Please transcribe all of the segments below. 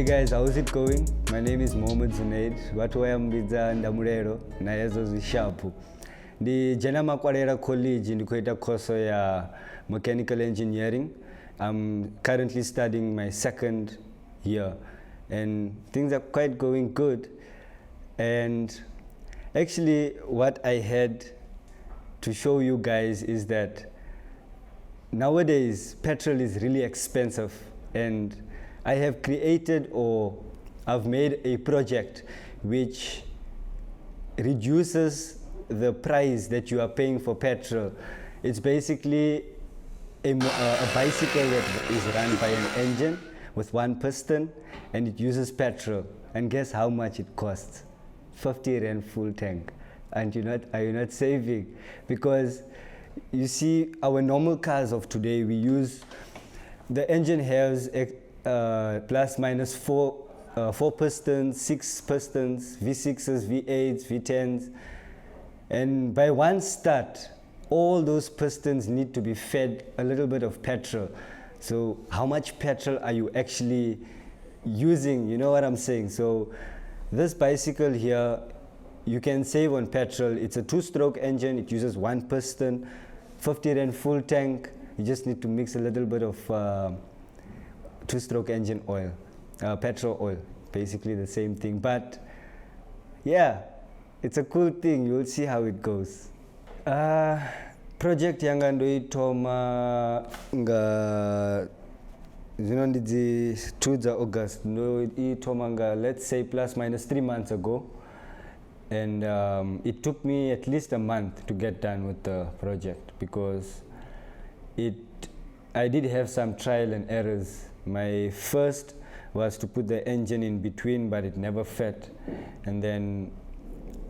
guys, how's it going? My name is Zunaid. Thohoyandou Ndamulelo na yezo zishapu. Ndi jana makwarera college ndikuita course ya mechanical engineering. I'm currently studying my second year and things are quite going good. And actually what I had to show you guys is that nowadays petrol is really expensive, and I have created, or I've made a project which reduces the price that you are paying for petrol. It's basically a bicycle that is run by an engine with one piston, and it uses petrol. And guess how much it costs? 50 rand full tank. And are you not saving? Because you see, our normal cars of today, we use, the engine has plus minus four pistons, 6 pistons, V6s, V8s, V10s. And by one start, all those pistons need to be fed a little bit of petrol. So how much petrol are you actually using? You know what I'm saying? So this bicycle here, you can save on petrol. It's a 2-stroke engine. It uses one piston, 50 rand full tank. You just need to mix a little bit of 2-stroke engine oil, petrol oil, basically the same thing. But yeah, it's a cool thing. You'll see how it goes. Project yanga ndoitoma nga zinondidzi 2 August ndoitoma nga, let's say, plus minus 3 months ago. And it took me at least a month to get done with the project, because I did have some trial and errors. My first was to put the engine in between, but it never fit. And then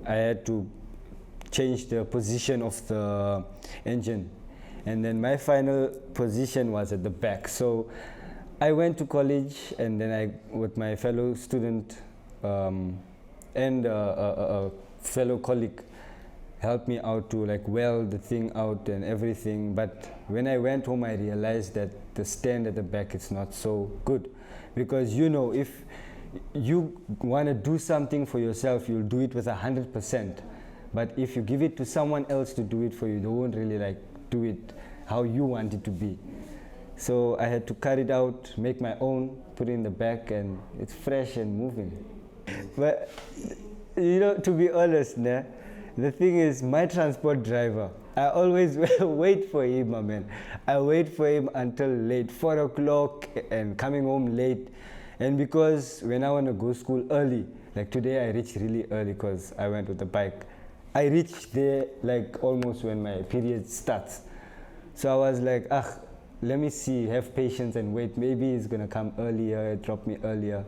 I had to change the position of the engine. And then my final position was at the back. So I went to college, and then with my fellow student and a fellow colleague helped me out to weld the thing out and everything. But when I went home, I realized that the stand at the back is not so good, because if you want to do something for yourself, you'll do it with 100%. But if you give it to someone else to do it for you, they won't really do it how you want it to be. So I had to cut it out, make my own, put it in the back, and it's fresh and moving. But to be honest, the thing is, my transport driver, I always wait for him, man. I wait for him until late, 4 o'clock, and coming home late. And because when I want to go school early, like today I reached really early because I went with the bike. I reached there almost when my period starts. So I was like, let me see, have patience and wait. Maybe he's going to come earlier, drop me earlier.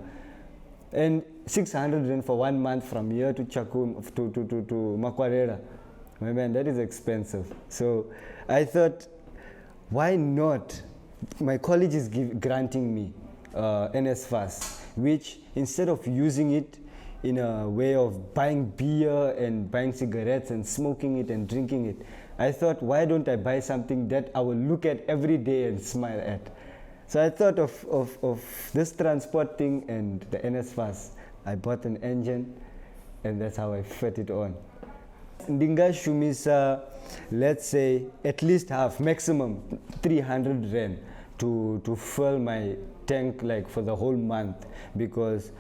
And 600 rand for 1 month from here to Chakun to Makwarera. My man, that is expensive. So I thought, why not? My college is granting me NSFAS, which instead of using it in a way of buying beer and buying cigarettes and smoking it and drinking it, I thought, why don't I buy something that I will look at every day and smile at? So I thought of this transport thing and the NSFAS. I bought an engine, and that's how I fit it on. Ndinga shumisa, let's say, at least half, maximum 300 rand to fill my tank for the whole month. Because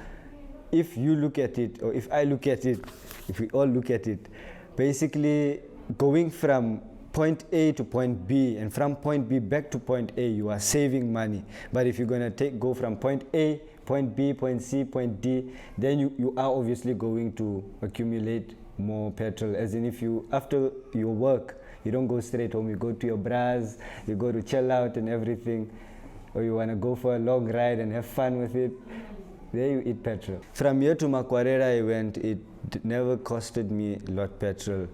if you look at it, or if I look at it, if we all look at it, basically going from point A to point B, and from point B back to point A, you are saving money. But if you're going to go from point A, point B, point C, point D, then you are obviously going to accumulate more petrol. As in, if you, after your work, you don't go straight home, you go to your bras, you go to chill out and everything, or you want to go for a long ride and have fun with it, there you eat petrol. From here to Makwarera I went, it never costed me a lot petrol.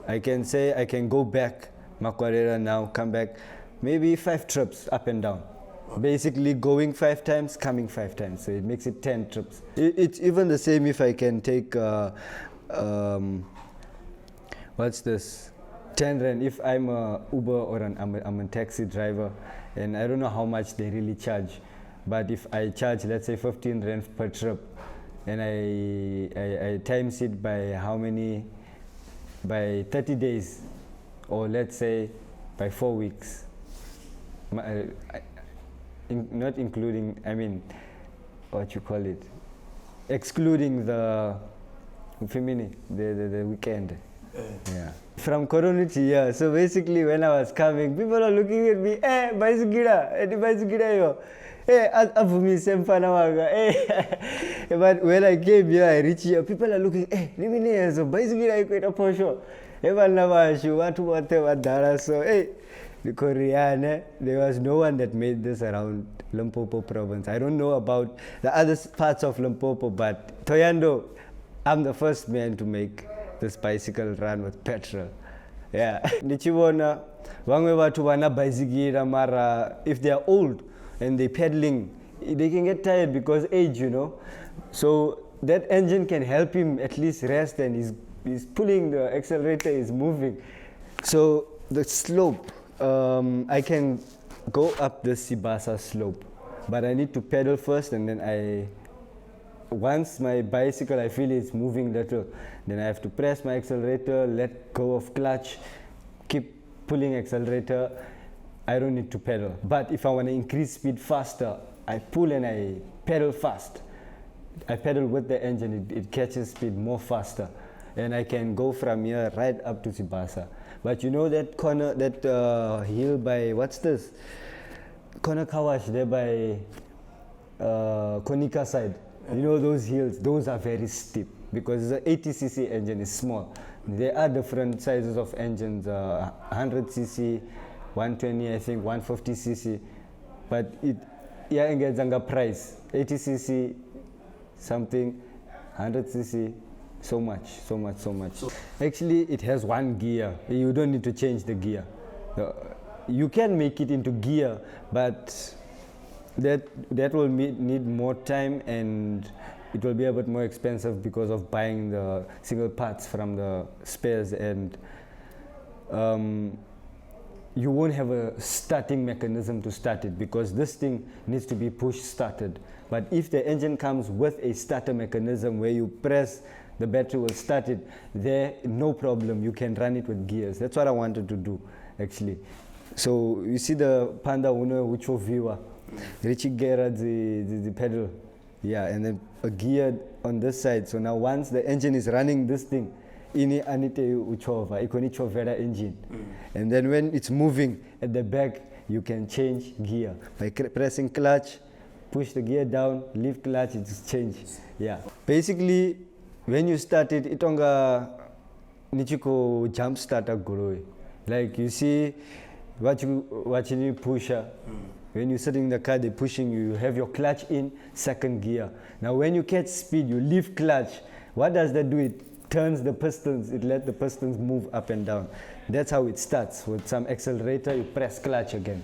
I can say I can go back Makwarera now, come back, maybe 5 trips up and down. Basically going 5 times, coming 5 times. So it makes it 10 trips. It's even the same if I can take, what's this? 10 rand if I'm a Uber or I'm a taxi driver, and I don't know how much they really charge. But if I charge, let's say 15 rand per trip, and I times it by how many, by 30 days, or let's say by 4 weeks, not including, I mean, what you call it, excluding the weekend. Yeah. From Corona to here, so basically when I was coming, people are looking at me, bicycle yo. Avumi semfana waga. But when I came here, I reached here, people are looking, so bicycle ikweta posho. Evana vashu, watu wote wadara, so the Korean, there was no one that made this around Limpopo province. I don't know about the other parts of Limpopo, but Thohoyandou, I'm the first man to make this bicycle run with petrol. Yeah. Nichibona, wangwe watu wana bicycle mara, if they are old and they're pedaling, they can get tired because age, you know. So that engine can help him at least rest, and he's pulling the accelerator, is moving. So the slope, I can go up the Sibasa slope, but I need to pedal first, and then once my bicycle, I feel it's moving little, then I have to press my accelerator, let go of clutch, keep pulling accelerator. I don't need to pedal. But if I want to increase speed faster, I pull and I pedal fast. I pedal with the engine, it catches speed more faster. And I can go from here right up to Sibasa. But you know that corner, that hill by, what's this? Corner Kawash there by Konika side. You know those hills, those are very steep because the 80cc engine is small. There are different sizes of engines, 100cc, 120, I think 150cc, but it gets a price. 80cc something, 100cc so much. Actually, it has one gear. You don't need to change the gear. You can make it into gear, but that will need more time, and it will be a bit more expensive because of buying the single parts from the spares, and you won't have a starting mechanism to start it because this thing needs to be push started. But if the engine comes with a starter mechanism where you press, the battery will start it, there no problem, you can run it with gears. That's what I wanted to do actually. So you see the Panda Uno which viewer, Richie Gera the pedal, yeah, and then a gear on this side. So now once the engine is running this thing, ini anite uchova, ikoni chovera engine. And then when it's moving at the back, you can change gear. By pressing clutch, push the gear down, leave clutch, it just changes. Yeah. Basically, when you start it, itonga nichiko jump starter gurui. Like you see, watching you pusher. When you sit in the car, they're pushing you, you have your clutch in, second gear. Now when you catch speed, you leave clutch. What does that do? It turns the pistons, it lets the pistons move up and down. That's how it starts. With some accelerator, you press clutch again.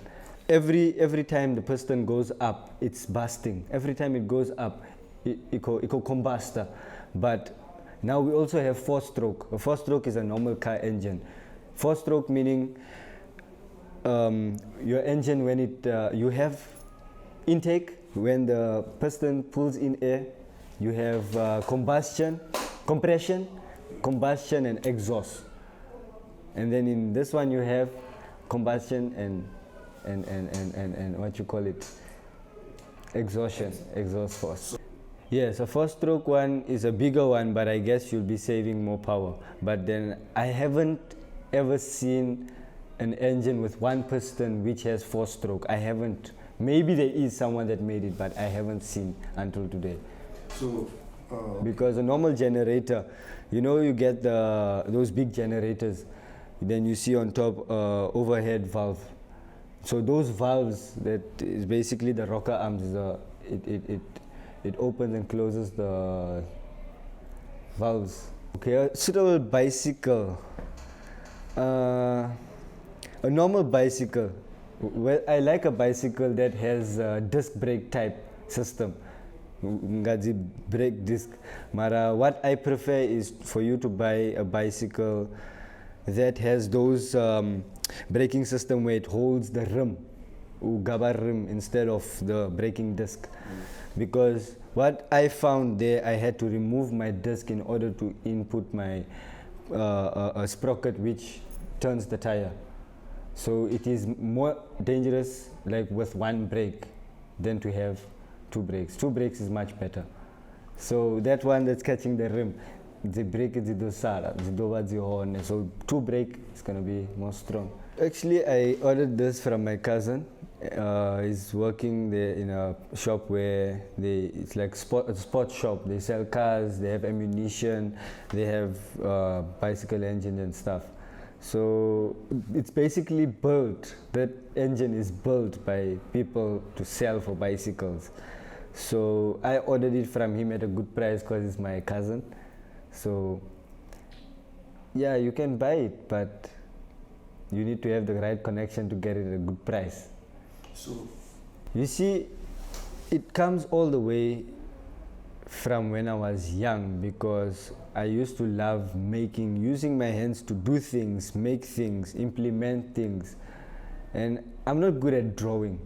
Every time the piston goes up, it's busting. Every time it goes up, it combuster. But now we also have 4-stroke. A 4-stroke is a normal car engine. 4-stroke meaning your engine, when it you have intake, when the piston pulls in air, you have compression, combustion and exhaust. And then in this one you have combustion and what you call it, exhaust force. Yes, a 4-stroke one is a bigger one, but I guess you'll be saving more power. But then I haven't ever seen an engine with one piston which has 4-stroke. I haven't. Maybe there is someone that made it, but I haven't seen until today. So, because a normal generator, you know, you get those big generators, then you see on top overhead valve. So those valves, that is basically the rocker arms. It opens and closes the valves. Okay, a suitable bicycle. A normal bicycle. Well, I like a bicycle that has a disc brake type system. Brake disc. Mara, what I prefer is for you to buy a bicycle that has those braking system where it holds the rim. ugaba rim instead of the braking disc. Because what I found there, I had to remove my disc in order to input my a sprocket which turns the tire. So it is more dangerous like with one brake than to have two brakes. Two brakes is much better. So that one that's catching the rim, the brake is the dosara, the dova the horn. So two brake is gonna be more strong. Actually, I ordered this from my cousin. He's working there in a shop where it's like a sports shop. They sell cars, they have ammunition, they have bicycle engine and stuff. So it's basically built, that engine is built by people to sell for bicycles. So I ordered it from him at a good price because it's my cousin. So yeah, you can buy it, but you need to have the right connection to get it at a good price. So you see, it comes all the way from when I was young, because I used to love using my hands to do things, make things, implement things. And I'm not good at drawing,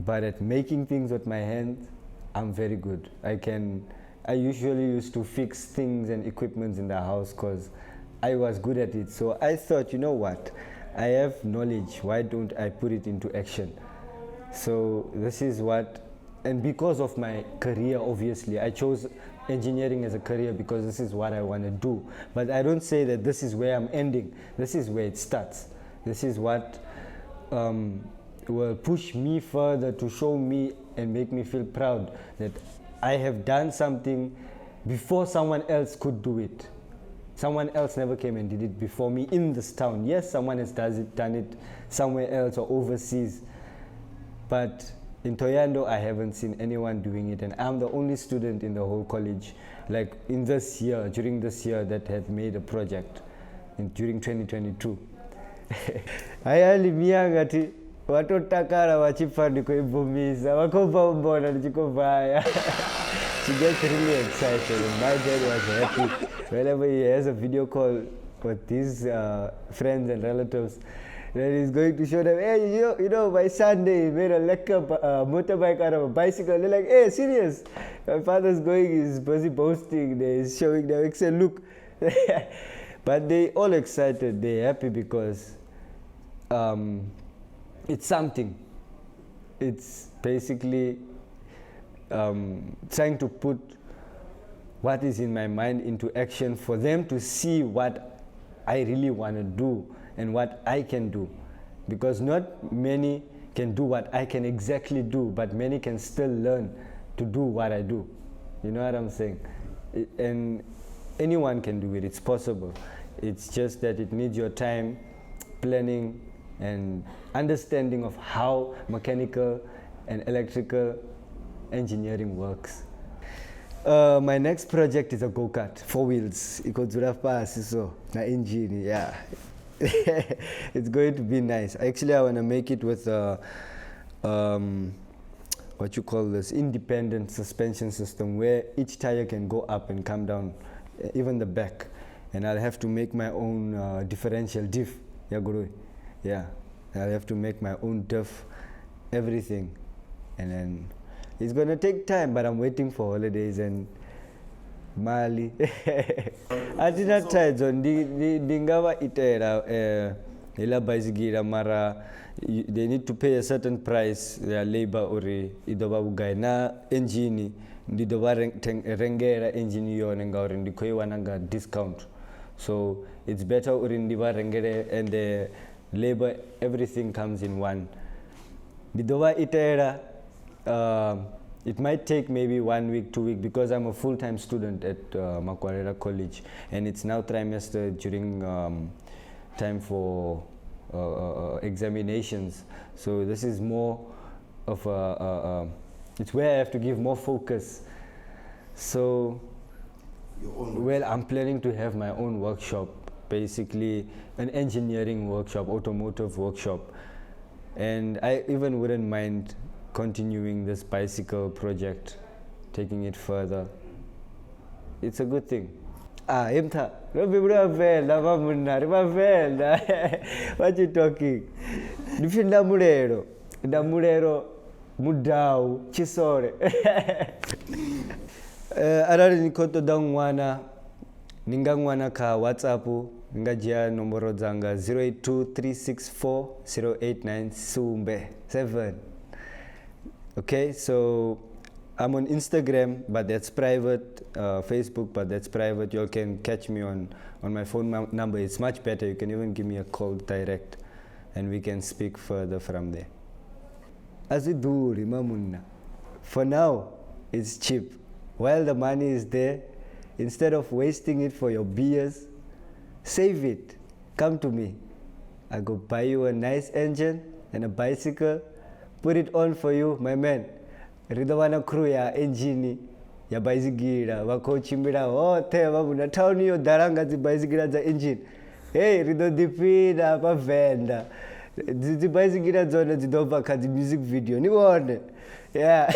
but at making things with my hands, I'm very good. I usually used to fix things and equipment in the house because I was good at it. So I thought, you know what, I have knowledge, why don't I put it into action? So this is what, and because of my career, obviously, I chose engineering as a career because this is what I want to do. But I don't say that this is where I'm ending. This is where it starts. This is what will push me further to show me and make me feel proud that I have done something before someone else could do it. Someone else never came and did it before me in this town. Yes, someone has done it somewhere else or overseas. But in Thohoyandou, I haven't seen anyone doing it, and I'm the only student in the whole college, like in this year, during this year, that have made a project during 2022. Ayali miyangati watotakara wachipandiko ibumisa wakopa mbona ndichikovaya. She gets really excited, and my dad was happy whenever he has a video call with his friends and relatives. Then he's going to show them, hey, you know, by Sunday, he made a motorbike out of a bicycle. They're like, hey, serious? My father's he's busy boasting, he's showing them, he said, look. But they all excited, they're happy because it's something. It's basically trying to put what is in my mind into action for them to see what I really want to do and what I can do, because not many can do what I can exactly do, but many can still learn to do what I do. You know what I'm saying? And anyone can do it, it's possible. It's just that it needs your time, planning, and understanding of how mechanical and electrical engineering works. My next project is a go-kart, 4 wheels. Ikodzura fast, so na engine, yeah. It's going to be nice. Actually, I want to make it with what you call this independent suspension system, where each tire can go up and come down, even the back. And I'll have to make my own differential diff. Yeah, I'll have to make my own diff, everything. And then it's gonna take time, but I'm waiting for holidays and Mali. Atina tides ndingava itera ila bicycle mara they need to pay a certain price, their labor ori idoba ugaina engine ndidoba rengera engine yone ngauri ndikoiwa nanga discount. So it's better uri ndiba rengere, and the labor, everything comes in one. Ndidoba itera it might take maybe 1 week, 2 weeks, because I'm a full-time student at Makwarera College, and it's now trimester during time for examinations. So this is more of it's where I have to give more focus. So, well, I'm planning to have my own workshop, basically an engineering workshop, automotive workshop, and I even wouldn't mind continuing this bicycle project, taking it further. It's a good thing. Imta, what you talking? Ndamulelo. Ndamulelo mudau chisole arali ni khoto da n'wana ni nga n'wana kha WhatsApp ni nga dzhia nomboro dzanga 0823640897. Okay, so I'm on Instagram, but that's private, Facebook, but that's private. You all can catch me on my phone number. It's much better. You can even give me a call direct and we can speak further from there. Aziduri mamunna. For now, it's cheap. While the money is there, instead of wasting it for your beers, save it. Come to me. I go buy you a nice engine and a bicycle, put it on for you, my man. Ridawana crew ya engine ya bicycle vakochimbira hote vamuna town yo daranga dzi bicycle za engine. Hey, rido dipida pa Venda. Dzi bicycle dzona dzidobva kha dzi music video. Ni wone. Yeah.